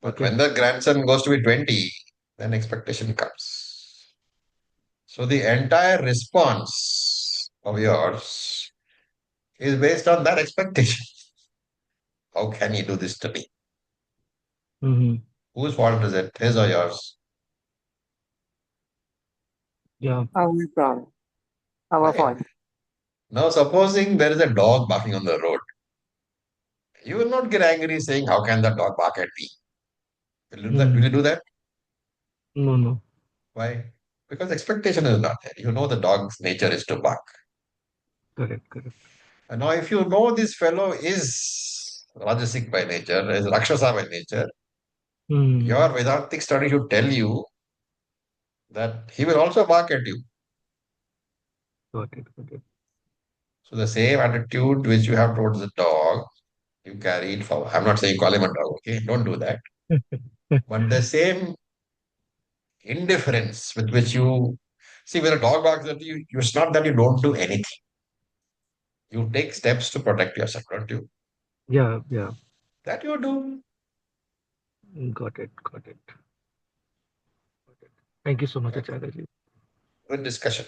But Okay. when the grandson goes to be 20, then expectation comes. So the entire response of yours is based on that expectation. How can he do this to me? Mm-hmm. Whose fault is it? His or yours? Yeah. Our problem. Our Fine. fault. Now, supposing there is a dog barking on the road, you will not get angry saying, "How can that dog bark at me?" Will you do that? Will you do that? No, no. Why? Because expectation is not there. You know the dog's nature is to bark. Correct, correct. And now, if you know this fellow is Rajasic by nature, is Rakshasa by nature, your Vedantic study should tell you that he will also bark at you. Got it, got it. So the same attitude which you have towards the dog, you carry it forward. I'm not saying call him a dog, okay? Don't do that. But the same indifference with which you see when a dog barks at you, it's not that you don't do anything. You take steps to protect yourself, don't you? Yeah, yeah. That you do. Got it, got it. Got it. Thank you so much, Okay. Acharya. Good discussion.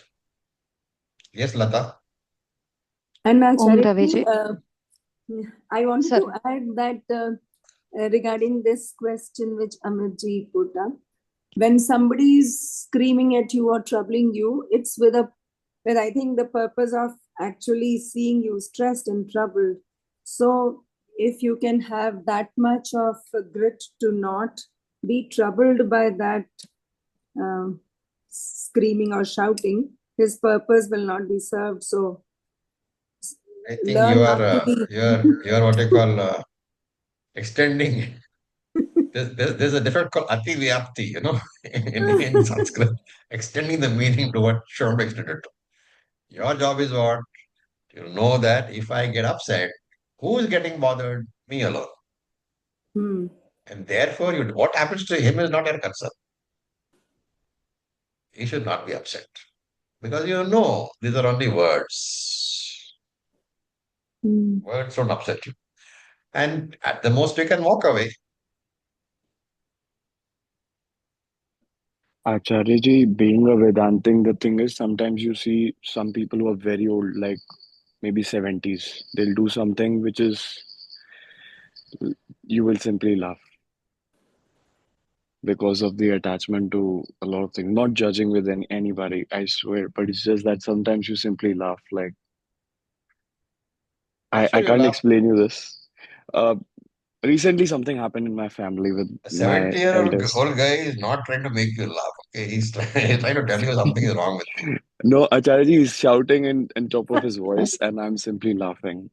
Yes, Lata. And Om Charity, Raviji. I wanted Sir. to add that regarding this question which Amitji put up, when somebody is screaming at you or troubling you, it's with I think the purpose of actually seeing you stressed and troubled. So if you can have that much of grit to not be troubled by that screaming or shouting, his purpose will not be served. So I think learn you not to are be. you are what you call extending. There's a different called ati vyapti, in Sanskrit, extending the meaning to what should be extended to. Your job is what? You know that if I get upset, who is getting bothered? Me alone. Hmm. And therefore, what happens to him is not your concern. He should not be upset. Because you know these are only words. Hmm. Words don't upset you. And at the most, you can walk away. Acharya being a Vedantin, the thing is sometimes you see some people who are very old, like maybe 70s. They'll do something which is, you will simply laugh because of the attachment to a lot of things. Not judging with anybody, I swear, but it's just that sometimes you simply laugh. Like, Why I should you can't laugh? explain you this. Uh, Recently, something happened in my family with A my 70-year-old eldest. old guy is not trying to make you laugh. Okay, he's trying to tell you something is wrong with you. No, Acharya is shouting in top of his voice, and I'm simply laughing.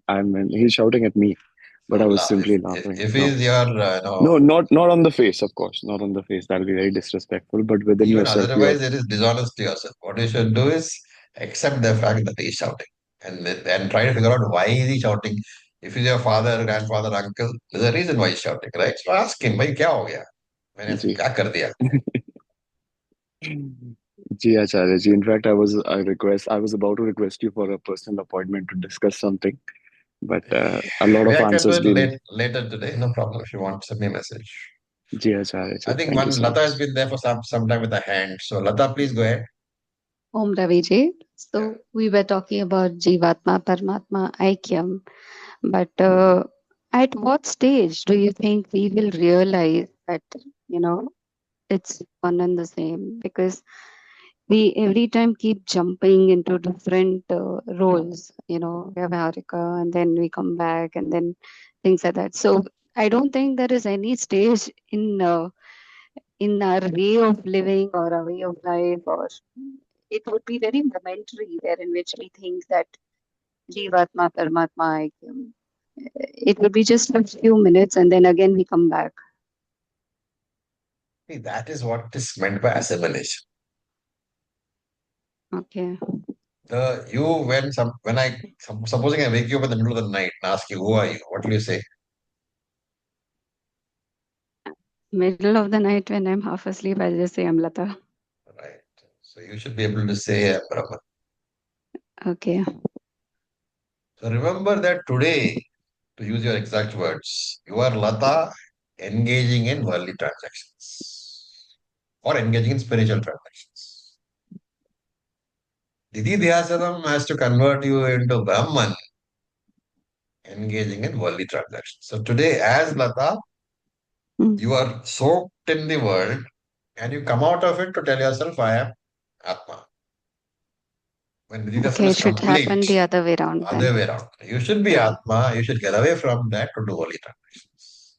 He's shouting at me, but I Don't was laugh. simply If laughing. he's your, No, not on the face, of course, not on the face. That'll be very disrespectful. But within even yourself, you're otherwise, it is dishonest to yourself. What you should do is accept the fact that he's shouting and try to figure out why is he shouting. If he's your father, grandfather, uncle, there's a reason why he's shouting, right? So ask him, भाई क्या हो गया? मैंने ऐसे जी क्या कर दिया? जी Acharya ji. In fact, I was about to request you for a personal appointment to discuss something, but a lot Maybe of I can do answers it been. later today. No problem. If you want, send me a message. Ji Acharya I ji. think Thank you one so Lata much. has been there for some time with a hand. So Lata, please go ahead. Om Raviji. So Yeah. we were talking about Jivatma, Paramatma, Aikyam, but at what stage do you think we will realize that, it's one and the same? Because we every time keep jumping into different roles, Vyavaharika, and then we come back and then things like that. So I don't think there is any stage in our way of living or our way of life, or it would be very momentary, where in which we think that Jivatma, Paramatma, Aikyam. It would be just a few minutes and then again we come back. See, that is what is meant by assimilation. Okay. Supposing I wake you up in the middle of the night and ask you, who are you? What will you say? Middle of the night when I'm half asleep, I'll just say I'm Lata. Right. So you should be able to say Brahman. Okay. So remember that today, to use your exact words, you are Lata engaging in worldly transactions or engaging in spiritual transactions. Didi Dhyasanam has to convert you into Brahman engaging in worldly transactions. So today, as Lata, you are soaked in the world and you come out of it to tell yourself, I am Atma. When Didi Dhyasanam Okay, is it should happen complete, the other way around then. other way around. You should be Atma, you should get away from that to do worldly transactions.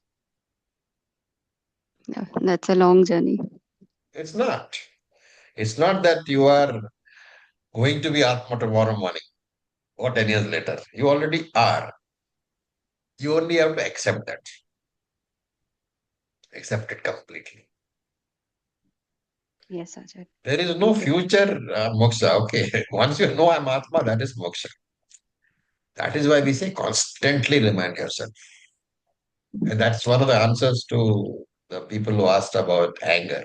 Yeah, that's a long journey. It's not. It's not that you are going to be Atma tomorrow morning or 10 years later. You already are. You only have to accept that. Accept it completely. Yes, Ajay. There is no Thank you. future moksha. Okay. Once you know I'm Atma, that is moksha. That is why we say constantly remind yourself. And that's one of the answers to the people who asked about anger.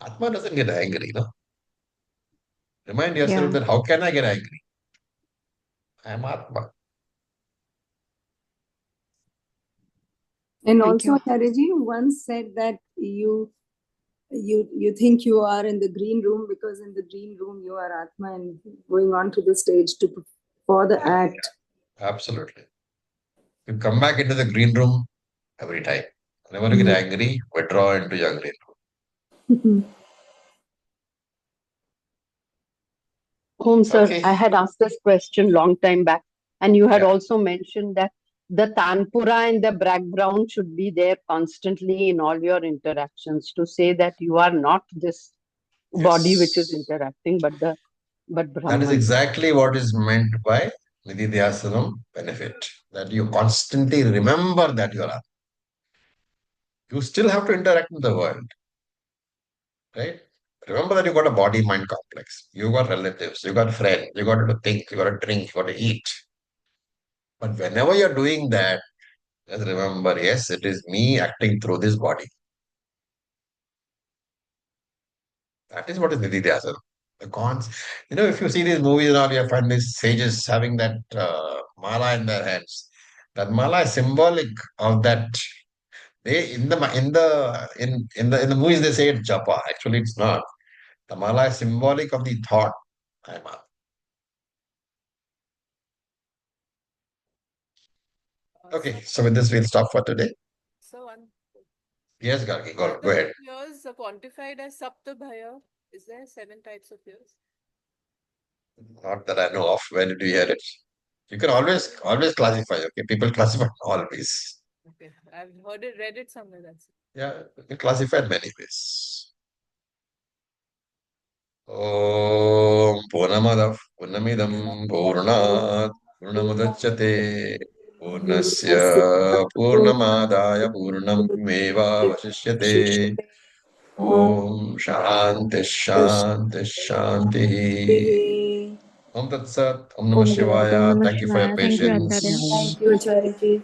Atma doesn't get angry, no? Remind yourself Yeah. that how can I get angry? I am Atma. And Thank also, you. Acharyaji once said that you think you are in the green room because in the green room you are Atma and going on to the stage for the act. Absolutely. You come back into the green room every time. Whenever you get angry, withdraw into your green room. Om sir, Okay. I had asked this question long time back, and you had Yeah. also mentioned that the Tanpura in the background should be there constantly in all your interactions to say that you are not this body which is Yes. interacting, but That is Brahman. exactly what is meant by Nididhyasanam benefit. That you constantly remember that you are. You still have to interact with the world, right? Remember that you got a body-mind complex. You got relatives, you got friends, you got to think, you got to drink, you got to eat. But whenever you're doing that, just remember, yes, it is me acting through this body. That is what is Nididhyasana. The cons, if you see these movies and all, you find these sages having that mala in their hands. That mala is symbolic of that. They in the movies they say it's japa. Actually, it's not. The mala is symbolic of the thought. I'm up. Okay, so with this we'll stop for today. So Yes, Gargi, go are the ahead. fears quantified as Saptabhaya? Is there 7 types of fears? Not that I know of. Where did you hear it? You can always classify. Okay, people classify always. Okay, I've read it somewhere. That's it. Yeah, you can classify in many ways. Om Purnamadav Purnamidam Purnat Purnamudachyate Purnasya Purnamadaya Purnameva Vasishyate Om Shanti Shanti Shanti Om Tat Sat Om Namah Shivaya. Thank you for your patience. Thank you, Acharyaji.